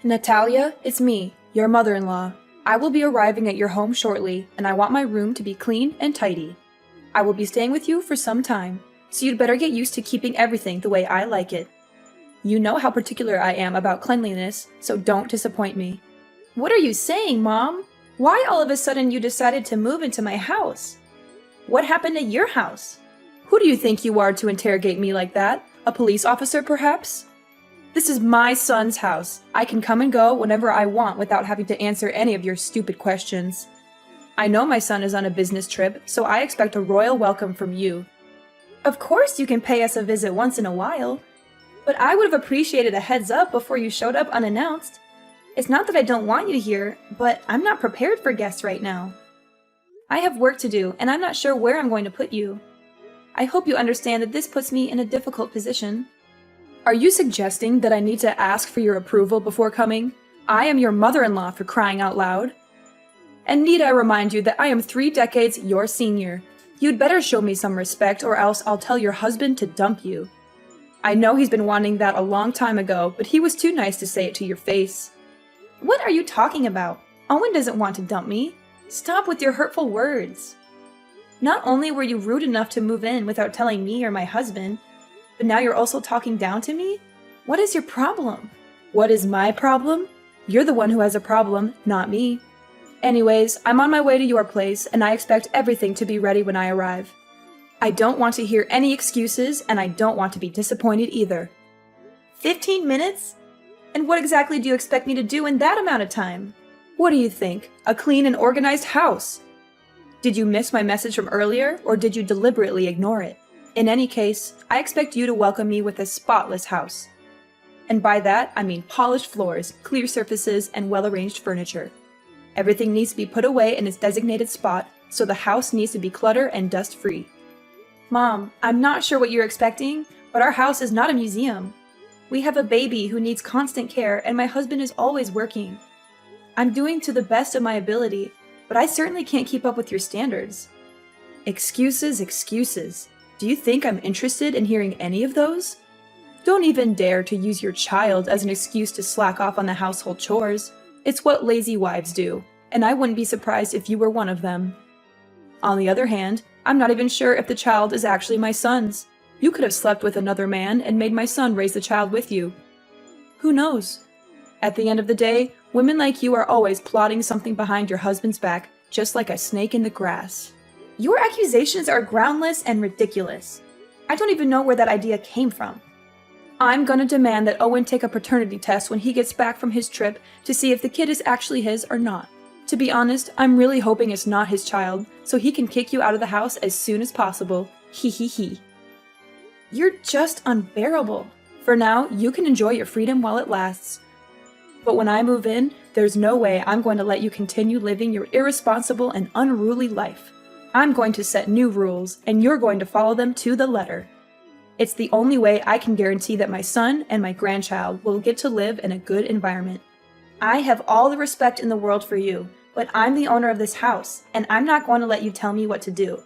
Natalia, it's me, your mother-in-law. I will be arriving at your home shortly, and I want my room to be clean and tidy. I will be staying with you for some time, so you'd better get used to keeping everything the way I like it. You know how particular I am about cleanliness, so don't disappoint me. What are you saying, Mom? Why all of a sudden you decided to move into my house? What happened at your house? Who do you think you are to interrogate me like that? A police officer, perhaps? This is my son's house. I can come and go whenever I want without having to answer any of your stupid questions. I know my son is on a business trip, so I expect a royal welcome from you. Of course you can pay us a visit once in a while, but I would have appreciated a heads up before you showed up unannounced. It's not that I don't want you here, but I'm not prepared for guests right now. I have work to do, and I'm not sure where I'm going to put you. I hope you understand that this puts me in a difficult position. Are you suggesting that I need to ask for your approval before coming? I am your mother-in-law, for crying out loud. And need I remind you that I am 3 decades your senior. You'd better show me some respect, or else I'll tell your husband to dump you. I know he's been wanting that a long time ago, but he was too nice to say it to your face. What are you talking about? Owen doesn't want to dump me. Stop with your hurtful words. Not only were you rude enough to move in without telling me or my husband, but now you're also talking down to me? What is your problem? What is my problem? You're the one who has a problem, not me. Anyways, I'm on my way to your place, and I expect everything to be ready when I arrive. I don't want to hear any excuses, and I don't want to be disappointed either. 15 minutes? And what exactly do you expect me to do in that amount of time? What do you think? A clean and organized house? Did you miss my message from earlier, or did you deliberately ignore it? In any case, I expect you to welcome me with a spotless house. And by that, I mean polished floors, clear surfaces, and well-arranged furniture. Everything needs to be put away in its designated spot, so the house needs to be clutter and dust-free. Mom, I'm not sure what you're expecting, but our house is not a museum. We have a baby who needs constant care, and my husband is always working. I'm doing to the best of my ability, but I certainly can't keep up with your standards. Excuses, excuses. Do you think I'm interested in hearing any of those? Don't even dare to use your child as an excuse to slack off on the household chores. It's what lazy wives do, and I wouldn't be surprised if you were one of them. On the other hand, I'm not even sure if the child is actually my son's. You could have slept with another man and made my son raise the child with you. Who knows? At the end of the day, women like you are always plotting something behind your husband's back, just like a snake in the grass. Your accusations are groundless and ridiculous. I don't even know where that idea came from. I'm gonna demand that Owen take a paternity test when he gets back from his trip to see if the kid is actually his or not. To be honest, I'm really hoping it's not his child, so he can kick you out of the house as soon as possible. Hee hee hee. You're just unbearable. For now, you can enjoy your freedom while it lasts. But when I move in, there's no way I'm going to let you continue living your irresponsible and unruly life. I'm going to set new rules, and you're going to follow them to the letter. It's the only way I can guarantee that my son and my grandchild will get to live in a good environment. I have all the respect in the world for you, but I'm the owner of this house, and I'm not going to let you tell me what to do.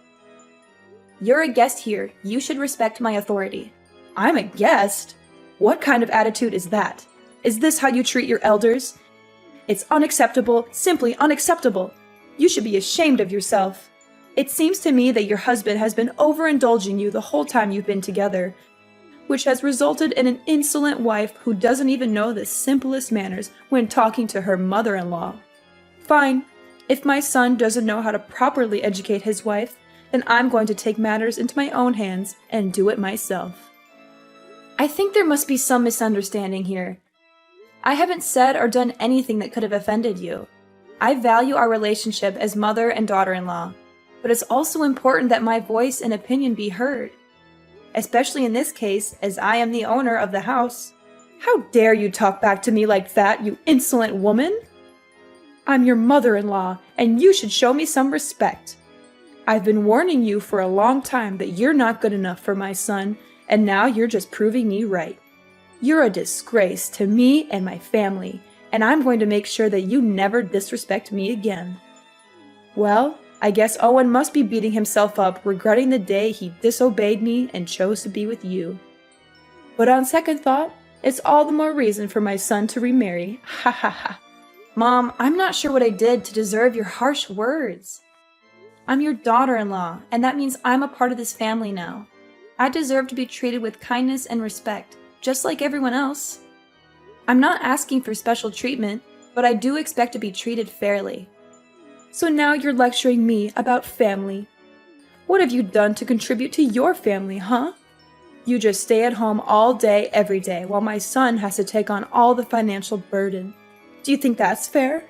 You're a guest here. You should respect my authority. I'm a guest? What kind of attitude is that? Is this how you treat your elders? It's unacceptable, simply unacceptable. You should be ashamed of yourself. It seems to me that your husband has been overindulging you the whole time you've been together, which has resulted in an insolent wife who doesn't even know the simplest manners when talking to her mother-in-law. Fine. If my son doesn't know how to properly educate his wife, then I'm going to take matters into my own hands and do it myself. I think there must be some misunderstanding here. I haven't said or done anything that could have offended you. I value our relationship as mother and daughter-in-law, but it's also important that my voice and opinion be heard. Especially in this case, as I am the owner of the house. How dare you talk back to me like that, you insolent woman? I'm your mother-in-law, and you should show me some respect. I've been warning you for a long time that you're not good enough for my son, and now you're just proving me right. You're a disgrace to me and my family, and I'm going to make sure that you never disrespect me again. Well, I guess Owen must be beating himself up, regretting the day he disobeyed me and chose to be with you. But on second thought, It's all the more reason for my son to remarry. Ha ha ha. Mom, I'm not sure what I did to deserve your harsh words. I'm your daughter-in-law, and that means I'm a part of this family now. I deserve to be treated with kindness and respect, just like everyone else. I'm not asking for special treatment, but I do expect to be treated fairly. So now you're lecturing me about family. What have you done to contribute to your family, huh? You just stay at home all day, every day, while my son has to take on all the financial burden. Do you think that's fair?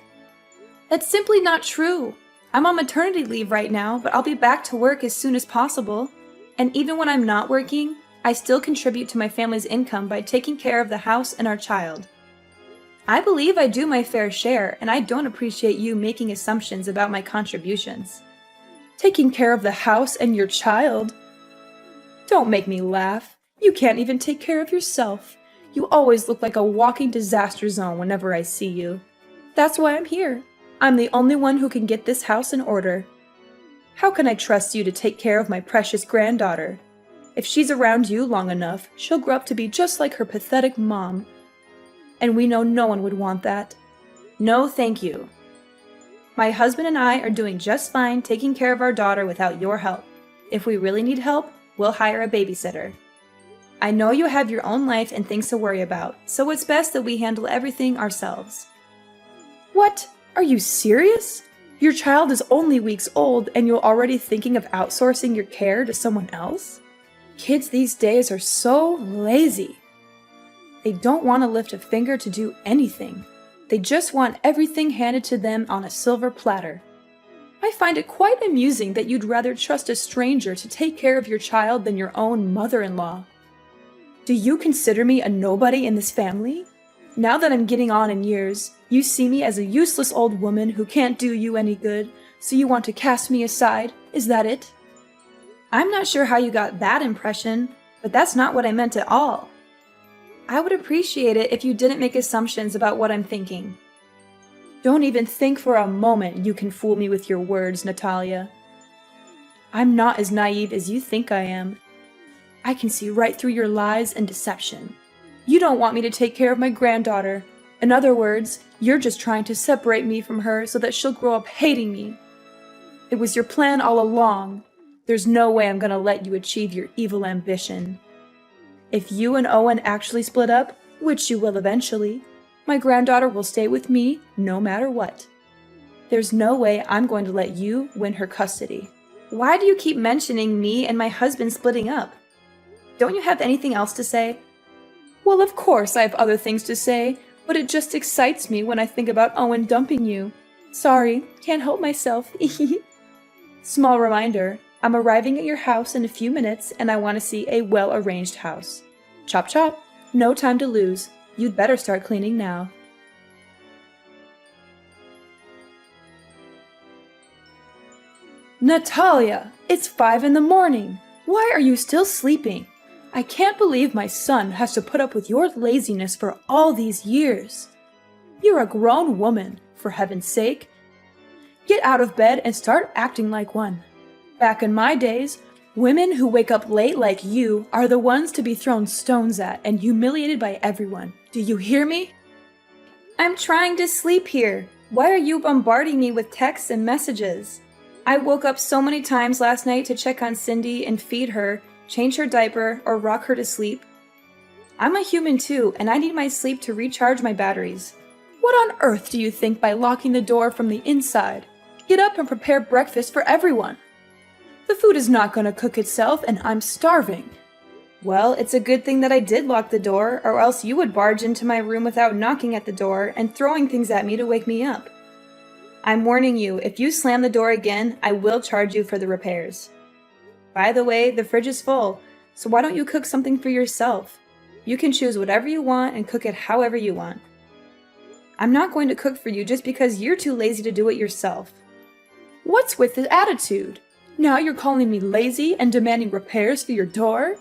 That's simply not true. I'm on maternity leave right now, but I'll be back to work as soon as possible. And even when I'm not working, I still contribute to my family's income by taking care of the house and our child. I believe I do my fair share, and I don't appreciate you making assumptions about my contributions. Taking care of the house and your child? Don't make me laugh. You can't even take care of yourself. You always look like a walking disaster zone whenever I see you. That's why I'm here. I'm the only one who can get this house in order. How can I trust you to take care of my precious granddaughter? If she's around you long enough, she'll grow up to be just like her pathetic mom. And we know no one would want that. No, thank you. My husband and I are doing just fine taking care of our daughter without your help. If we really need help, we'll hire a babysitter. I know you have your own life and things to worry about, so it's best that we handle everything ourselves. What? Are you serious? Your child is only weeks old and you're already thinking of outsourcing your care to someone else? Kids these days are so lazy. They don't want to lift a finger to do anything. They just want everything handed to them on a silver platter. I find it quite amusing that you'd rather trust a stranger to take care of your child than your own mother-in-law. Do you consider me a nobody in this family? Now that I'm getting on in years, you see me as a useless old woman who can't do you any good, so you want to cast me aside, is that it? I'm not sure how you got that impression, but that's not what I meant at all. I would appreciate it if you didn't make assumptions about what I'm thinking. Don't even think for a moment you can fool me with your words, Natalia. I'm not as naive as you think I am. I can see right through your lies and deception. You don't want me to take care of my granddaughter. In other words, you're just trying to separate me from her so that she'll grow up hating me. It was your plan all along. There's no way I'm gonna let you achieve your evil ambition. If you and Owen actually split up, which you will eventually, my granddaughter will stay with me no matter what. There's no way I'm going to let you win her custody. Why do you keep mentioning me and my husband splitting up? Don't you have anything else to say? Well, of course I have other things to say, but it just excites me when I think about Owen dumping you. Sorry, can't help myself. Small reminder, I'm arriving at your house in a few minutes and I want to see a well-arranged house. Chop chop, no time to lose. You'd better start cleaning now. Natalia, it's 5 in the morning. Why are you still sleeping? I can't believe my son has to put up with your laziness for all these years. You're a grown woman, for heaven's sake. Get out of bed and start acting like one. Back in my days, women who wake up late like you are the ones to be thrown stones at and humiliated by everyone. Do you hear me? I'm trying to sleep here. Why are you bombarding me with texts and messages? I woke up so many times last night to check on Cindy and feed her, change her diaper, or rock her to sleep. I'm a human too, and I need my sleep to recharge my batteries. What on earth do you think by locking the door from the inside? Get up and prepare breakfast for everyone. The food is not going to cook itself, and I'm starving. Well, it's a good thing that I did lock the door, or else you would barge into my room without knocking at the door and throwing things at me to wake me up. I'm warning you, if you slam the door again, I will charge you for the repairs. By the way, the fridge is full, so why don't you cook something for yourself? You can choose whatever you want and cook it however you want. I'm not going to cook for you just because you're too lazy to do it yourself. What's with the attitude? Now you're calling me lazy and demanding repairs for your door?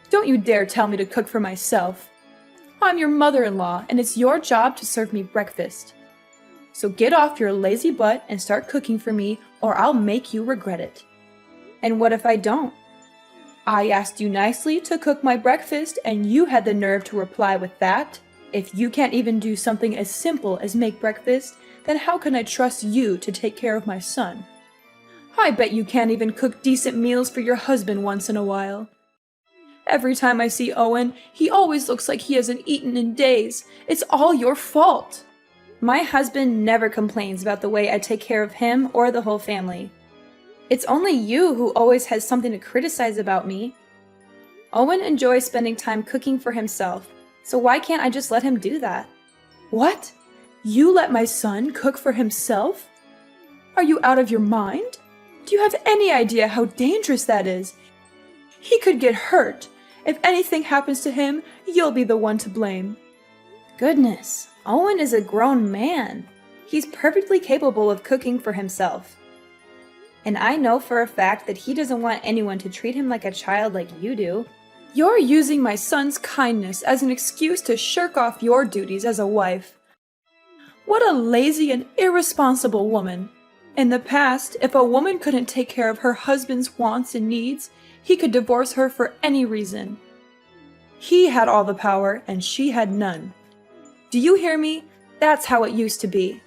Don't you dare tell me to cook for myself. I'm your mother-in-law, and it's your job to serve me breakfast. So get off your lazy butt and start cooking for me, or I'll make you regret it. And what if I don't? I asked you nicely to cook my breakfast, and you had the nerve to reply with that? If you can't even do something as simple as make breakfast, then how can I trust you to take care of my son? I bet you can't even cook decent meals for your husband once in a while. Every time I see Owen, he always looks like he hasn't eaten in days. It's all your fault. My husband never complains about the way I take care of him or the whole family. It's only you who always has something to criticize about me. Owen enjoys spending time cooking for himself, so why can't I just let him do that? What? You let my son cook for himself? Are you out of your mind? Do you have any idea how dangerous that is? He could get hurt. If anything happens to him, you'll be the one to blame. Goodness, Owen is a grown man. He's perfectly capable of cooking for himself. And I know for a fact that he doesn't want anyone to treat him like a child like you do. You're using my son's kindness as an excuse to shirk off your duties as a wife. What a lazy and irresponsible woman. In the past, if a woman couldn't take care of her husband's wants and needs, he could divorce her for any reason. He had all the power, and she had none. Do you hear me? That's how it used to be.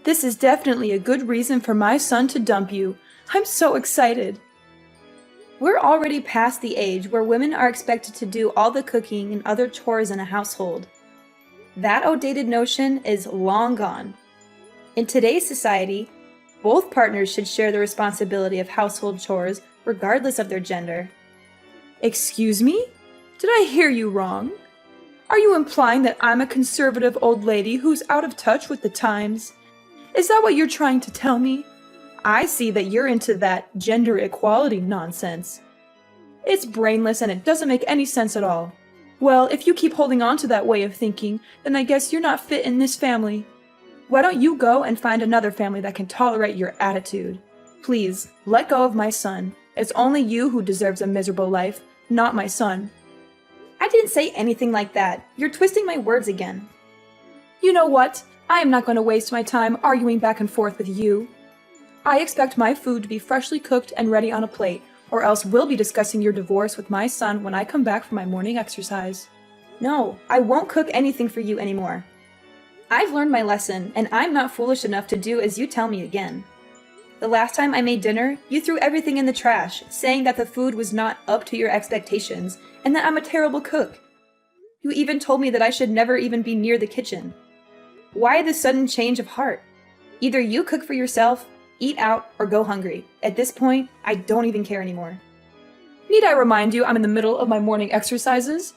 This is definitely a good reason for my son to dump you. I'm so excited. We're already past the age where women are expected to do all the cooking and other chores in a household. That outdated notion is long gone. In today's society, both partners should share the responsibility of household chores regardless of their gender. Excuse me? Did I hear you wrong? Are you implying that I'm a conservative old lady who's out of touch with the times? Is that what you're trying to tell me? I see that you're into that gender equality nonsense. It's brainless and it doesn't make any sense at all. Well, if you keep holding on to that way of thinking, then I guess you're not fit in this family. Why don't you go and find another family that can tolerate your attitude? Please, let go of my son. It's only you who deserves a miserable life, not my son. I didn't say anything like that. You're twisting my words again. You know what? I am not going to waste my time arguing back and forth with you. I expect my food to be freshly cooked and ready on a plate, or else we'll be discussing your divorce with my son when I come back from my morning exercise. No, I won't cook anything for you anymore. I've learned my lesson, and I'm not foolish enough to do as you tell me again. The last time I made dinner, you threw everything in the trash, saying that the food was not up to your expectations, and that I'm a terrible cook. You even told me that I should never even be near the kitchen. Why this sudden change of heart? Either you cook for yourself, eat out, or go hungry. At this point, I don't even care anymore. Need I remind you I'm in the middle of my morning exercises?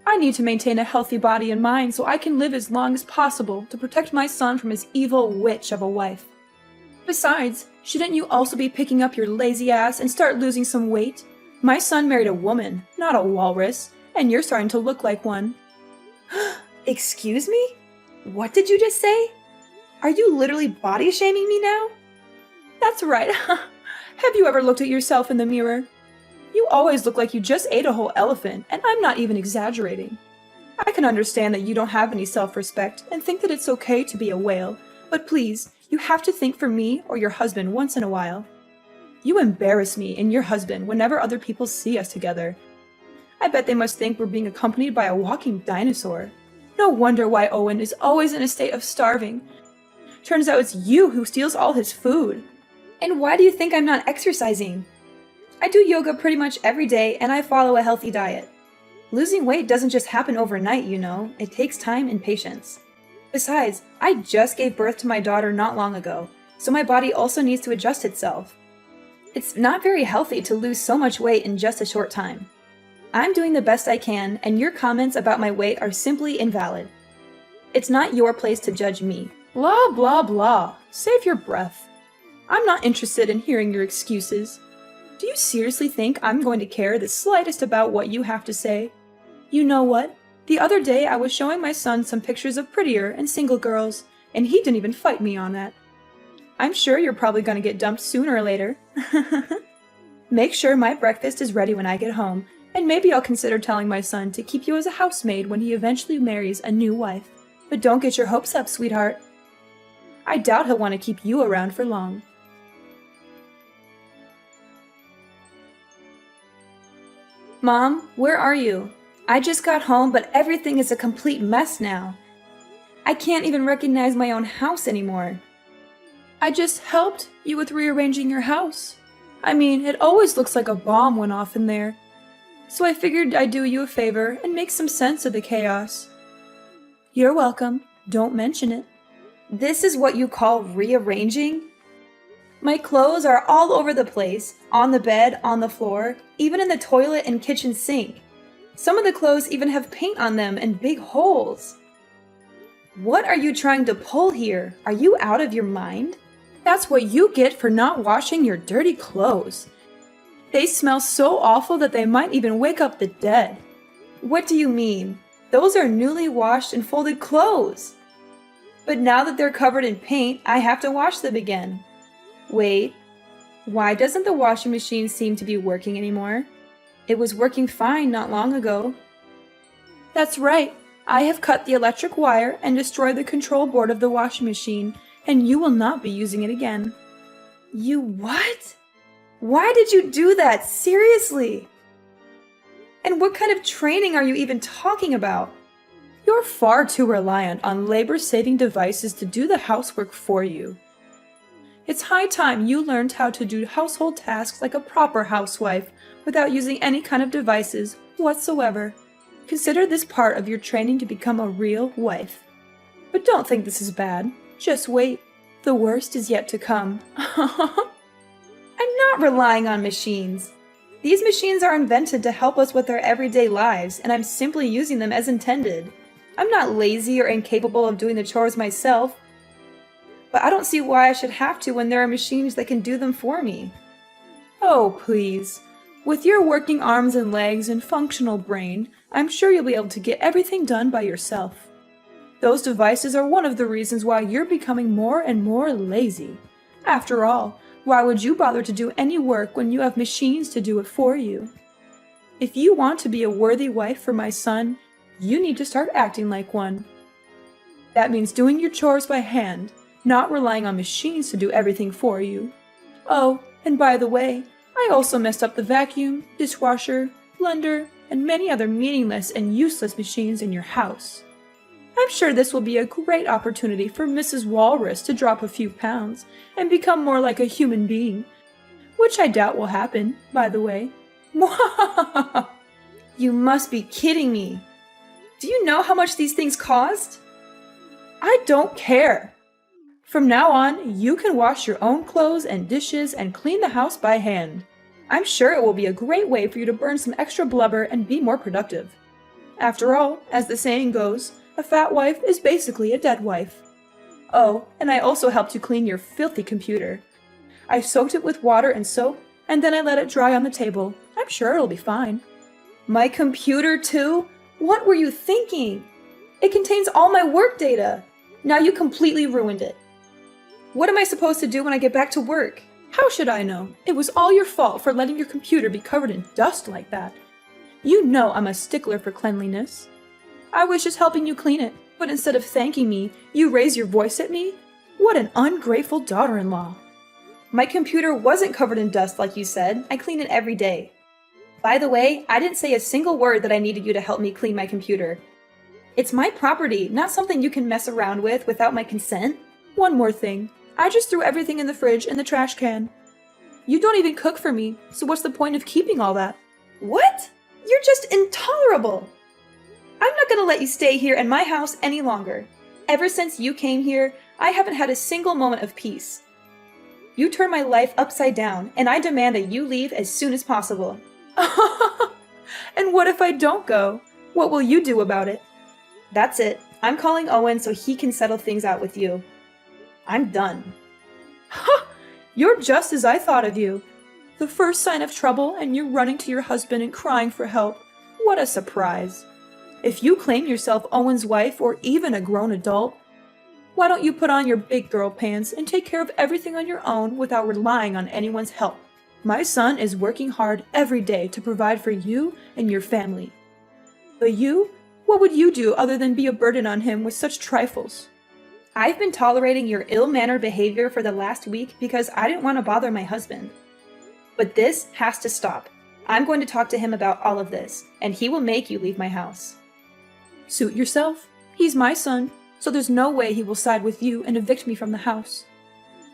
I need to maintain a healthy body and mind so I can live as long as possible to protect my son from his evil witch of a wife. Besides, shouldn't you also be picking up your lazy ass and start losing some weight? My son married a woman, not a walrus, and you're starting to look like one. Excuse me? What did you just say? Are you literally body shaming me now? That's right. Have you ever looked at yourself in the mirror? You always look like you just ate a whole elephant, and I'm not even exaggerating. I can understand that you don't have any self-respect and think that it's okay to be a whale, but please, you have to think for me or your husband once in a while. You embarrass me and your husband whenever other people see us together. I bet they must think we're being accompanied by a walking dinosaur. No wonder why Owen is always in a state of starving. Turns out it's you who steals all his food. And why do you think I'm not exercising? I do yoga pretty much every day and I follow a healthy diet. Losing weight doesn't just happen overnight, you know. It takes time and patience. Besides, I just gave birth to my daughter not long ago, so my body also needs to adjust itself. It's not very healthy to lose so much weight in just a short time. I'm doing the best I can, and your comments about my weight are simply invalid. It's not your place to judge me. Blah, blah, blah. Save your breath. I'm not interested in hearing your excuses. Do you seriously think I'm going to care the slightest about what you have to say? You know what? The other day I was showing my son some pictures of prettier and single girls, and he didn't even fight me on that. I'm sure you're probably going to get dumped sooner or later. Make sure my breakfast is ready when I get home, and maybe I'll consider telling my son to keep you as a housemaid when he eventually marries a new wife. But don't get your hopes up, sweetheart. I doubt he'll want to keep you around for long. Mom, where are you? I just got home, but everything is a complete mess now. I can't even recognize my own house anymore. I just helped you with rearranging your house. I mean, it always looks like a bomb went off in there. So I figured I'd do you a favor and make some sense of the chaos. You're welcome. Don't mention it. This is what you call rearranging? My clothes are all over the place, on the bed, on the floor, even in the toilet and kitchen sink. Some of the clothes even have paint on them and big holes. What are you trying to pull here? Are you out of your mind? That's what you get for not washing your dirty clothes. They smell so awful that they might even wake up the dead. What do you mean? Those are newly washed and folded clothes. But now that they're covered in paint, I have to wash them again. Wait, why doesn't the washing machine seem to be working anymore? It was working fine not long ago. That's right. I have cut the electric wire and destroyed the control board of the washing machine, and you will not be using it again. You what? Why did you do that? Seriously? And what kind of training are you even talking about? You're far too reliant on labor-saving devices to do the housework for you. It's high time you learned how to do household tasks like a proper housewife without using any kind of devices whatsoever. Consider this part of your training to become a real wife. But don't think this is bad. Just wait. The worst is yet to come. I'm not relying on machines. These machines are invented to help us with our everyday lives, and I'm simply using them as intended. I'm not lazy or incapable of doing the chores myself. But I don't see why I should have to when there are machines that can do them for me. Oh, please. With your working arms and legs and functional brain, I'm sure you'll be able to get everything done by yourself. Those devices are one of the reasons why you're becoming more and more lazy. After all, why would you bother to do any work when you have machines to do it for you? If you want to be a worthy wife for my son, you need to start acting like one. That means doing your chores by hand, not relying on machines to do everything for you. Oh, and by the way, I also messed up the vacuum, dishwasher, blender, and many other meaningless and useless machines in your house. I'm sure this will be a great opportunity for Mrs. Walrus to drop a few pounds and become more like a human being, which I doubt will happen, by the way. You must be kidding me. Do you know how much these things cost? I don't care. From now on, you can wash your own clothes and dishes and clean the house by hand. I'm sure it will be a great way for you to burn some extra blubber and be more productive. After all, as the saying goes, a fat wife is basically a dead wife. Oh, and I also helped you clean your filthy computer. I soaked it with water and soap, and then I let it dry on the table. I'm sure it'll be fine. My computer too? What were you thinking? It contains all my work data. Now you completely ruined it. What am I supposed to do when I get back to work? How should I know? It was all your fault for letting your computer be covered in dust like that. You know I'm a stickler for cleanliness. I was just helping you clean it, but instead of thanking me, you raise your voice at me? What an ungrateful daughter-in-law. My computer wasn't covered in dust like you said. I clean it every day. By the way, I didn't say a single word that I needed you to help me clean my computer. It's my property, not something you can mess around with without my consent. One more thing. I just threw everything in the fridge and the trash can. You don't even cook for me, so what's the point of keeping all that? What? You're just intolerable! I'm not gonna let you stay here in my house any longer. Ever since you came here, I haven't had a single moment of peace. You turned my life upside down, and I demand that you leave as soon as possible. And what if I don't go? What will you do about it? That's it. I'm calling Owen so he can settle things out with you. I'm done. Ha! You're just as I thought of you. The first sign of trouble and you're running to your husband and crying for help. What a surprise. If you claim yourself Owen's wife or even a grown adult, why don't you put on your big girl pants and take care of everything on your own without relying on anyone's help? My son is working hard every day to provide for you and your family. But you? What would you do other than be a burden on him with such trifles? I've been tolerating your ill-mannered behavior for the last week because I didn't want to bother my husband. But this has to stop. I'm going to talk to him about all of this, and he will make you leave my house. Suit yourself. He's my son, so there's no way he will side with you and evict me from the house.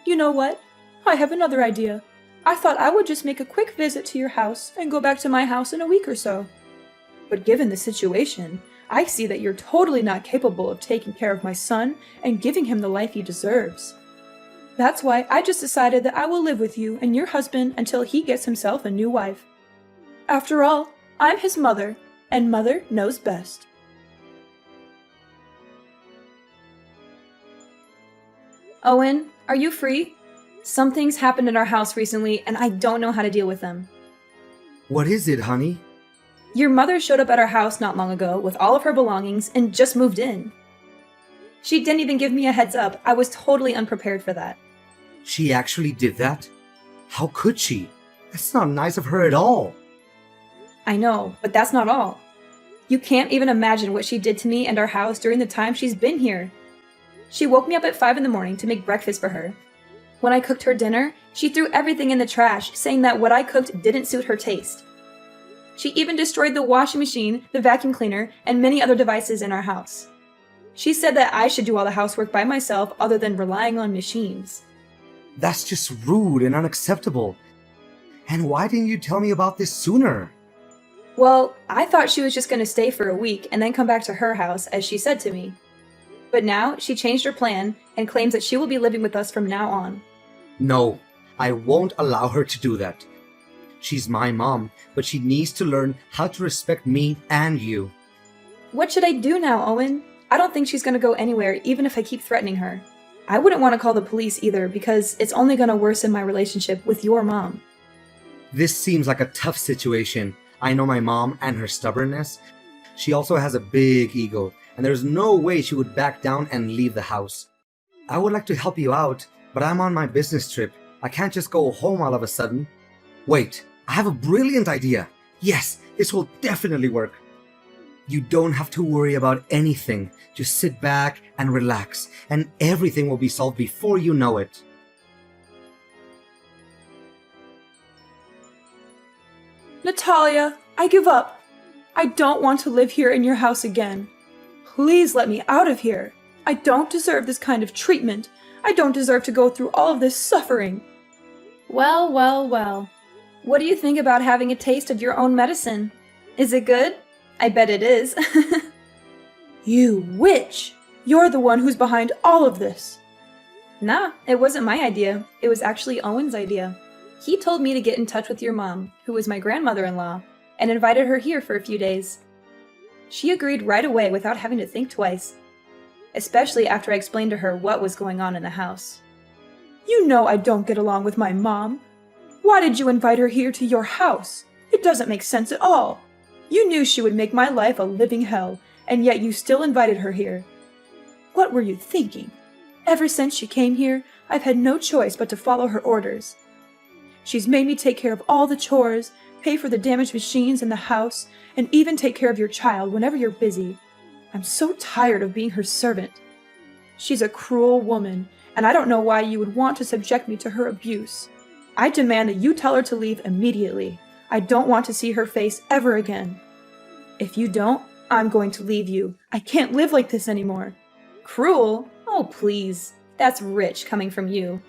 You know what? I have another idea. I thought I would just make a quick visit to your house and go back to my house in a week or so. But given the situation, I see that you're totally not capable of taking care of my son and giving him the life he deserves. That's why I just decided that I will live with you and your husband until he gets himself a new wife. After all, I'm his mother, and mother knows best. Owen, are you free? Some things happened in our house recently, and I don't know how to deal with them. What is it, honey? Your mother showed up at our house not long ago with all of her belongings and just moved in. She didn't even give me a heads up. I was totally unprepared for that. She actually did that? How could she? That's not nice of her at all. I know, but that's not all. You can't even imagine what she did to me and our house during the time she's been here. She woke me up at 5 in the morning to make breakfast for her. When I cooked her dinner, she threw everything in the trash, saying that what I cooked didn't suit her taste. She even destroyed the washing machine, the vacuum cleaner, and many other devices in our house. She said that I should do all the housework by myself other than relying on machines. That's just rude and unacceptable. And why didn't you tell me about this sooner? Well, I thought she was just going to stay for a week and then come back to her house, as she said to me. But now she changed her plan and claims that she will be living with us from now on. No, I won't allow her to do that. She's my mom, but she needs to learn how to respect me and you. What should I do now, Owen? I don't think she's going to go anywhere, even if I keep threatening her. I wouldn't want to call the police either, because it's only going to worsen my relationship with your mom. This seems like a tough situation. I know my mom and her stubbornness. She also has a big ego, and there's no way she would back down and leave the house. I would like to help you out, but I'm on my business trip. I can't just go home all of a sudden. Wait, I have a brilliant idea. Yes, this will definitely work. You don't have to worry about anything. Just sit back and relax, and everything will be solved before you know it. Natalia, I give up. I don't want to live here in your house again. Please let me out of here. I don't deserve this kind of treatment. I don't deserve to go through all of this suffering. Well, well, well. What do you think about having a taste of your own medicine? Is it good? I bet it is. You witch! You're the one who's behind all of this. Nah, it wasn't my idea. It was actually Owen's idea. He told me to get in touch with your mom, who was my grandmother-in-law, and invited her here for a few days. She agreed right away without having to think twice, especially after I explained to her what was going on in the house. You know I don't get along with my mom. Why did you invite her here to your house? It doesn't make sense at all. You knew she would make my life a living hell, and yet you still invited her here. What were you thinking? Ever since she came here, I've had no choice but to follow her orders. She's made me take care of all the chores, pay for the damaged machines in the house, and even take care of your child whenever you're busy. I'm so tired of being her servant. She's a cruel woman, and I don't know why you would want to subject me to her abuse. I demand that you tell her to leave immediately. I don't want to see her face ever again. If you don't, I'm going to leave you. I can't live like this anymore. Cruel? Oh, please. That's rich coming from you.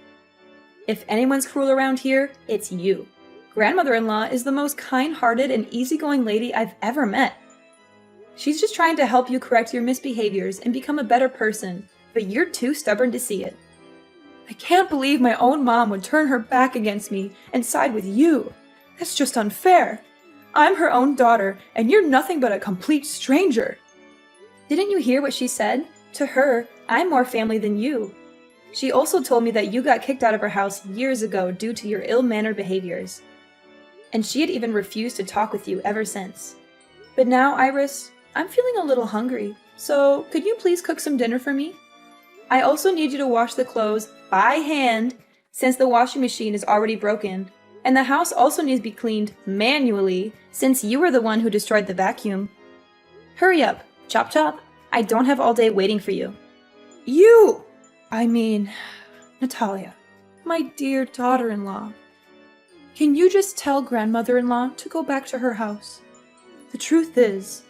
If anyone's cruel around here, it's you. Grandmother-in-law is the most kind-hearted and easygoing lady I've ever met. She's just trying to help you correct your misbehaviors and become a better person, but you're too stubborn to see it. I can't believe my own mom would turn her back against me and side with you. That's just unfair. I'm her own daughter, and you're nothing but a complete stranger. Didn't you hear what she said? To her, I'm more family than you. She also told me that you got kicked out of her house years ago due to your ill-mannered behaviors. And she had even refused to talk with you ever since. But now, Iris, I'm feeling a little hungry, so could you please cook some dinner for me? I also need you to wash the clothes by hand, since the washing machine is already broken. And the house also needs to be cleaned manually, since you were the one who destroyed the vacuum. Hurry up, chop chop. I don't have all day waiting for you. Natalia, my dear daughter-in-law. Can you just tell grandmother-in-law to go back to her house? The truth is,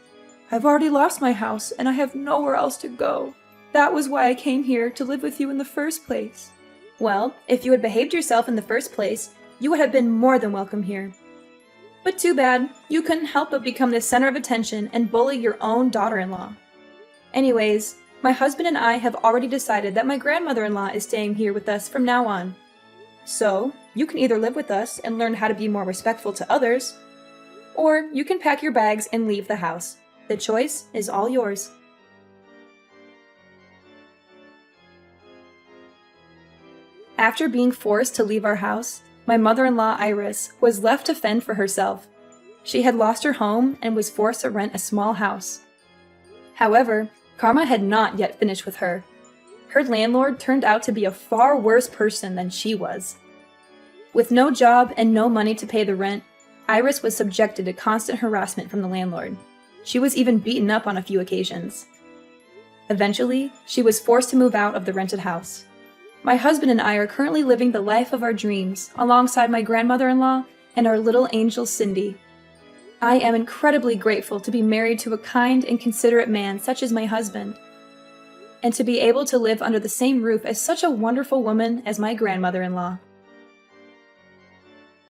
I've already lost my house and I have nowhere else to go. That was why I came here to live with you in the first place. Well, if you had behaved yourself in the first place, you would have been more than welcome here. But too bad, you couldn't help but become the center of attention and bully your own daughter-in-law. Anyways, my husband and I have already decided that my grandmother-in-law is staying here with us from now on. So, you can either live with us and learn how to be more respectful to others, or you can pack your bags and leave the house. The choice is all yours. After being forced to leave our house, my mother-in-law Iris was left to fend for herself. She had lost her home and was forced to rent a small house. However, karma had not yet finished with her. Her landlord turned out to be a far worse person than she was. With no job and no money to pay the rent, Iris was subjected to constant harassment from the landlord. She was even beaten up on a few occasions. Eventually, she was forced to move out of the rented house. My husband and I are currently living the life of our dreams alongside my grandmother-in-law and our little angel Cindy. I am incredibly grateful to be married to a kind and considerate man such as my husband, and to be able to live under the same roof as such a wonderful woman as my grandmother-in-law.